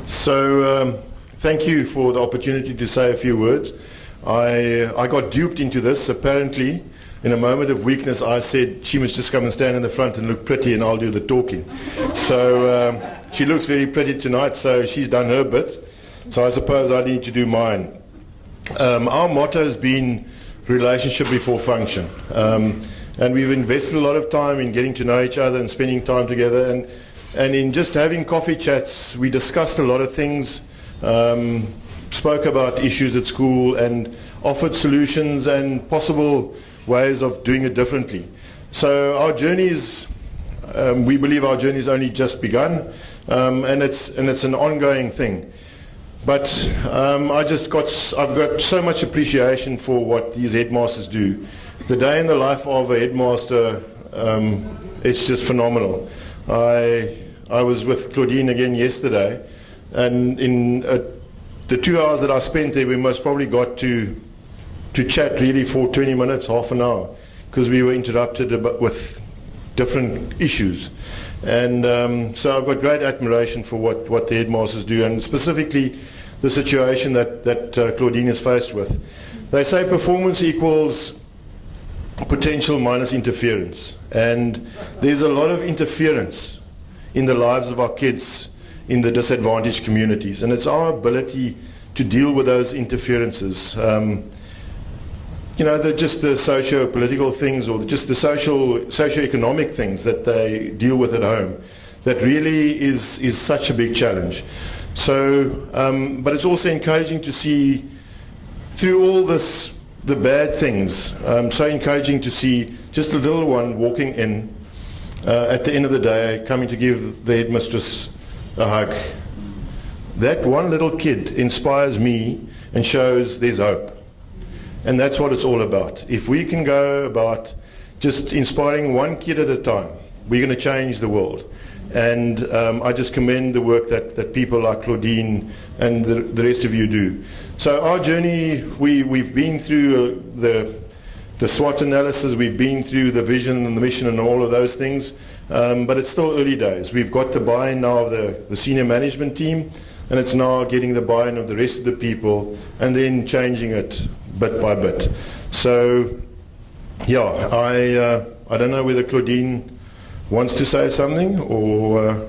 So thank you for the opportunity to say a few words. I got duped into this. Apparently, in a moment of weakness, I said she must just come and stand in the front and look pretty and I'll do the talking. So she looks very pretty tonight, so she's done her bit. So I suppose I need to do mine. Our motto has been relationship before function. And we've invested a lot of time in getting to know each other and spending time together. And in just having coffee chats, we discussed a lot of things, spoke about issues at school and offered solutions and possible ways of doing it differently. So our journey is, we believe our journey has only just begun, and it's an ongoing thing. But I've got so much appreciation for what these headmasters do. The day in the life of a headmaster, it's just phenomenal. I was with Claudene again yesterday, and in the 2 hours that I spent there, we most probably got to chat really for 20 minutes, half an hour, because we were interrupted with different issues. And so I've got great admiration for what the headmasters do, and specifically the situation that Claudene is faced with. They say performance equals potential minus interference, and there's a lot of interference in the lives of our kids in the disadvantaged communities, and it's our ability to deal with those interferences. You know, just the socio-political things, or just the socio-economic things that they deal with at home, that really is such a big challenge. So, but it's also encouraging to see through all this, the bad things, so encouraging to see just a little one walking in at the end of the day, coming to give the headmistress a hug. That one little kid inspires me and shows there's hope. And that's what it's all about. If we can go about just inspiring one kid at a time, we're going to change the world. And I just commend the work that people like Claudene and the rest of you do. So our journey, we've been through the SWOT analysis, we've been through the vision and the mission and all of those things, but it's still early days. We've got the buy-in now of the senior management team, and it's now getting the buy-in of the rest of the people and then changing it bit by bit. So, yeah, I don't know whether Claudene wants to say something, or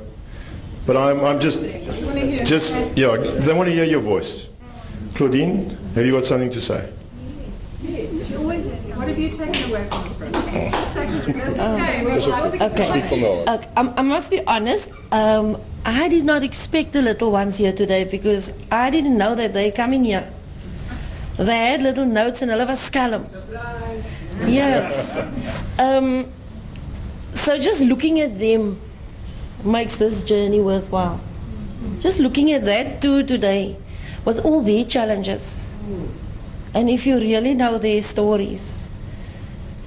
but I'm just yeah, they want to hear your voice. Claudene, have you got something to say? Yes. What have you taken away from the program? Okay. I must be honest. I did not expect the little ones here today, because I didn't know that they're coming here. They had little notes and hulle was skelm. Yes. So just looking at them makes this journey worthwhile. Just looking at that too today, with all their challenges. And if you really know their stories,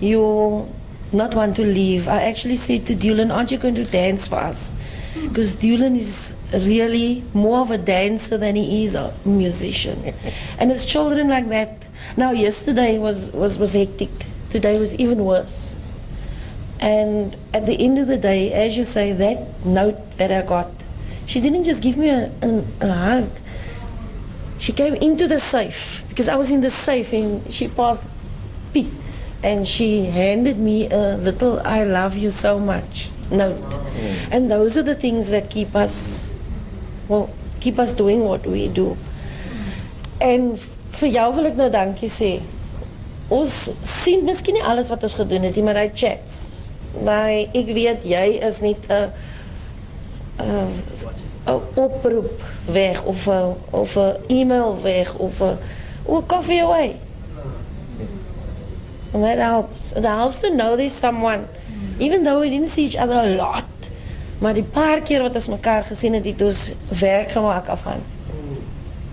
you'll not want to leave. I actually said to Dylan, aren't you going to dance for us? Because Dylan is really more of a dancer than he is a musician. And it's children like that. Now yesterday was hectic. Today was even worse. And at the end of the day, as you say, that note that I got, she didn't just give me a hug. She came into the safe, because I was in the safe, and she passed Piet, and she handed me a little "I love you so much" note. And those are the things that keep us doing what we do. En vir jou wil ek nou dankie sê. Ons sien miskien nie alles wat ons gedoen het nie, maar hy chats. Ek weet jy is net 'n oproep weg, of 'n e-mail weg, of 'n coffee away. And that helps. It helps to know there's someone, even though we didn't see each other a lot. Maar die paar keer wat ons mekaar gesien het, het ons werk gemaak afgaan.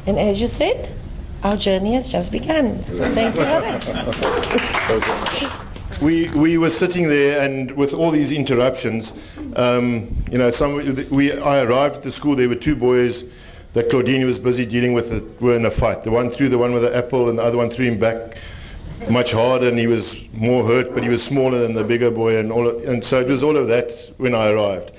And as you said, our journey has just begun. So thank you. We were sitting there, and with all these interruptions, you know, I arrived at the school. There were two boys that Claudene was busy dealing with that were in a fight. The one threw the one with the apple, and the other one threw him back much harder, and he was more hurt, but he was smaller than the bigger boy, and so it was all of that when I arrived.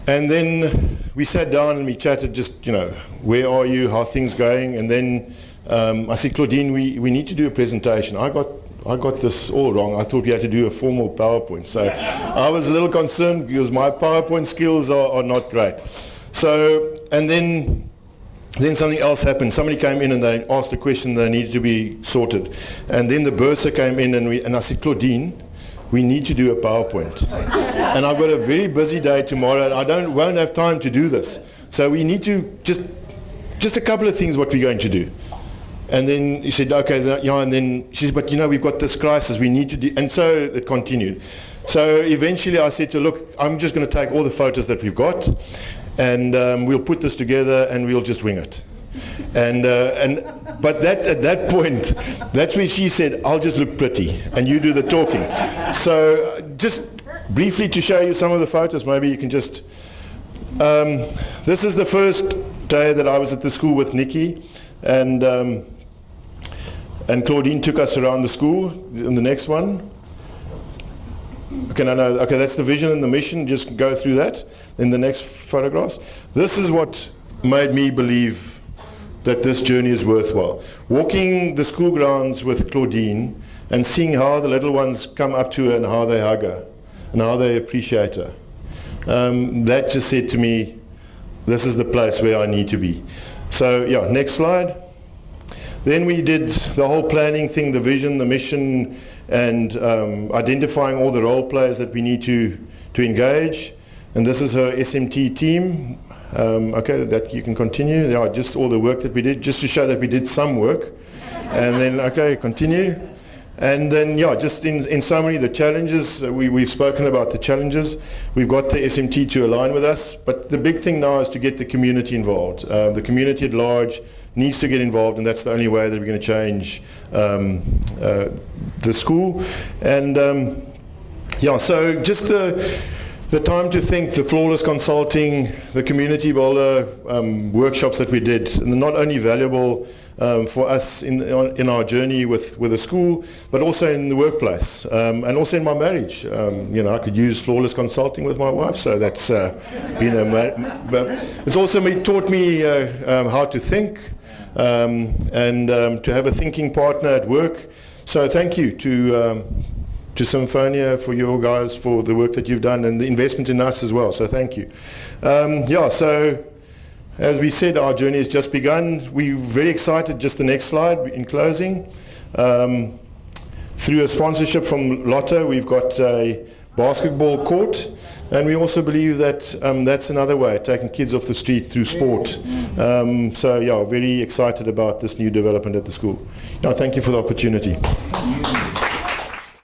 And then we sat down and we chatted, just, you know, where are you, how are things going? And then I said, Claudene, we need to do a presentation. I got this all wrong. I thought we had to do a formal PowerPoint. So I was a little concerned because my PowerPoint skills are not great. So, and then something else happened. Somebody came in and they asked a question that needed to be sorted. And then the bursar came in and I said, Claudene, we need to do a PowerPoint. And I've got a very busy day tomorrow and I won't have time to do this. So we need to just a couple of things what we're going to do. And then he said, okay, yeah, and then she said, but you know, we've got this crisis, we need to do, and so it continued. So eventually I said to her, look, I'm just going to take all the photos that we've got, and we'll put this together and we'll just wing it. But at that point, that's when she said, I'll just look pretty, and you do the talking. So just briefly to show you some of the photos, maybe you can just, this is the first day that I was at the school with Nikki, and Claudene took us around the school. In the next one, okay, okay, that's the vision and the mission. Just go through that. In the next photographs, this is what made me believe that this journey is worthwhile. Walking the school grounds with Claudene and seeing how the little ones come up to her and how they hug her and how they appreciate her. That just said to me, this is the place where I need to be. So yeah, next slide. Then we did the whole planning thing, the vision, the mission, and identifying all the role players that we need to engage. And this is her SMT team. Okay, that you can continue. Yeah, just all the work that we did, just to show that we did some work. And then, okay, continue. And then, yeah, just in summary, the challenges, we've spoken about the challenges. We've got the SMT to align with us, but the big thing now is to get the community involved. The community at large needs to get involved, and that's the only way that we're going to change the school. And yeah, so just the time to think, the flawless consulting, the community builder workshops that we did, and not only valuable for us in our journey with the school, but also in the workplace, and also in my marriage. You know, I could use flawless consulting with my wife, so that's been but it's also taught me how to think, and to have a thinking partner at work. So thank you to Symphonia, for your guys, for the work that you've done and the investment in us as well. So thank you. Yeah, so as we said, our journey has just begun. We're very excited. Just the next slide in closing. Through a sponsorship from Lotto, we've got a basketball court, and we also believe that that's another way, taking kids off the street through sport. So yeah, very excited about this new development at the school. Now, thank you for the opportunity.